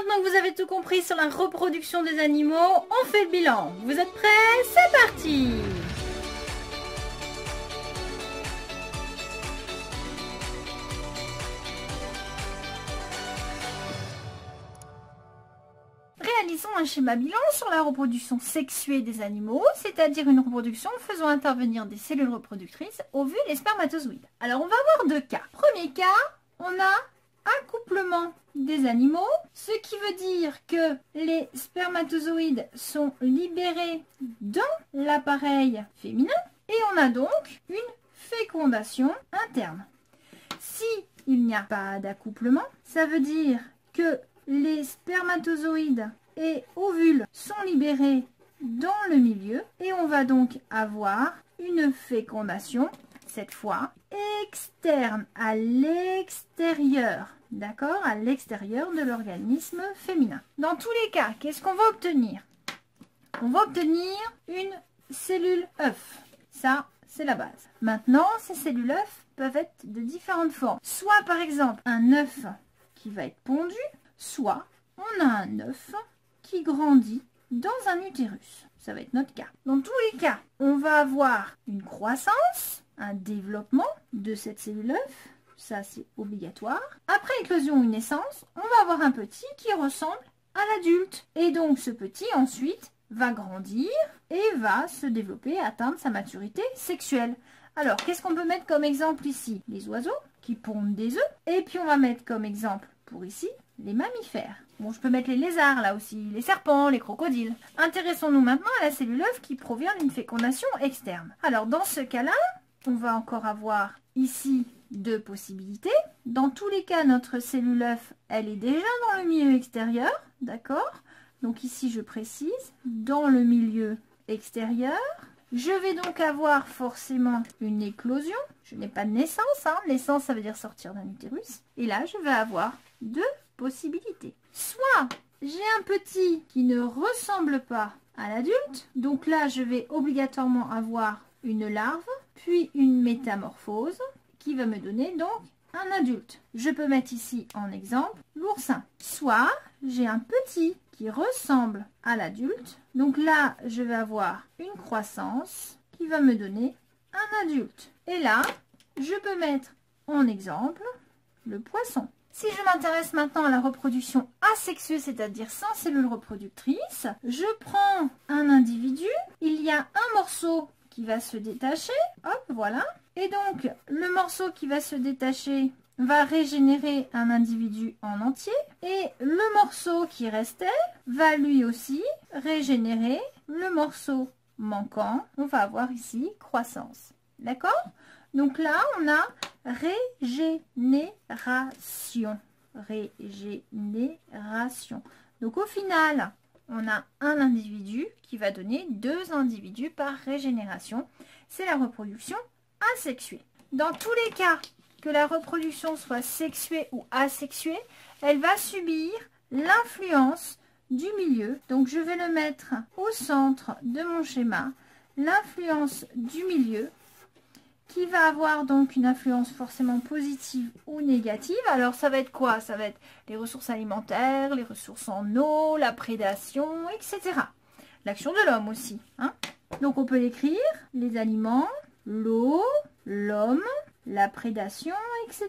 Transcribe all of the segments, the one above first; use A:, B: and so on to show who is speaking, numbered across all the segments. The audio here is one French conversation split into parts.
A: Maintenant que vous avez tout compris sur la reproduction des animaux, on fait le bilan. Vous êtes prêts? C'est parti! Réalisons un schéma bilan sur la reproduction sexuée des animaux, c'est-à-dire une reproduction faisant intervenir des cellules reproductrices, ovules et spermatozoïdes. Alors on va avoir deux cas. Premier cas, on a accouplement des animaux, ce qui veut dire que les spermatozoïdes sont libérés dans l'appareil féminin et on a donc une fécondation interne. Si il n'y a pas d'accouplement, ça veut dire que les spermatozoïdes et ovules sont libérés dans le milieu et on va donc avoir une fécondation, cette fois externe, à l'extérieur, d'accord, à l'extérieur de l'organisme féminin. Dans tous les cas, qu'est-ce qu'on va obtenir? On va obtenir une cellule œuf. Ça, c'est la base. Maintenant, ces cellules œufs peuvent être de différentes formes. Soit par exemple un œuf qui va être pondu, soit on a un œuf qui grandit dans un utérus. Ça va être notre cas. Dans tous les cas, on va avoir une croissance, un développement de cette cellule œuf. Ça, c'est obligatoire. Après éclosion ou naissance, on va avoir un petit qui ressemble à l'adulte. Et donc, ce petit, ensuite, va grandir et va se développer, atteindre sa maturité sexuelle. Alors, qu'est-ce qu'on peut mettre comme exemple ici? Les oiseaux qui pondent des œufs. Et puis, on va mettre comme exemple, pour ici, les mammifères. Bon, je peux mettre les lézards là aussi, les serpents, les crocodiles. Intéressons-nous maintenant à la cellule œuf qui provient d'une fécondation externe. Alors, dans ce cas-là, on va encore avoir ici deux possibilités. Dans tous les cas, notre cellule œuf, elle est déjà dans le milieu extérieur, d'accord? Donc ici, je précise, dans le milieu extérieur. Je vais donc avoir forcément une éclosion. Je n'ai pas de naissance, hein. Naissance, ça veut dire sortir d'un utérus. Et là, je vais avoir deux possibilités. Soit j'ai un petit qui ne ressemble pas à l'adulte. Donc là, je vais obligatoirement avoir une larve, puis une métamorphose qui va me donner donc un adulte. Je peux mettre ici en exemple l'oursin. Soit j'ai un petit qui ressemble à l'adulte. Donc là, je vais avoir une croissance qui va me donner un adulte. Et là, je peux mettre en exemple le poisson. Si je m'intéresse maintenant à la reproduction asexuée, c'est-à-dire sans cellules reproductrices, je prends un individu, il y a un morceau qui va se détacher, hop, voilà. Et donc, le morceau qui va se détacher va régénérer un individu en entier. Et le morceau qui restait va lui aussi régénérer le morceau manquant. On va avoir ici croissance. D'accord? Donc là, on a régénération. Régénération. Donc au final, on a un individu qui va donner deux individus par régénération. C'est la reproduction asexuée. Dans tous les cas, que la reproduction soit sexuée ou asexuée, elle va subir l'influence du milieu. Donc je vais le mettre au centre de mon schéma. L'influence du milieu qui va avoir donc une influence forcément positive ou négative. Alors ça va être quoi? Ça va être les ressources alimentaires, les ressources en eau, la prédation, etc. L'action de l'homme aussi, hein. Donc on peut l'écrire, les aliments, l'eau, l'homme, la prédation, etc.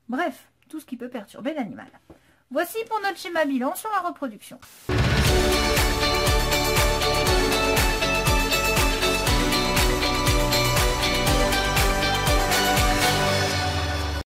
A: Bref, tout ce qui peut perturber l'animal. Voici pour notre schéma bilan sur la reproduction.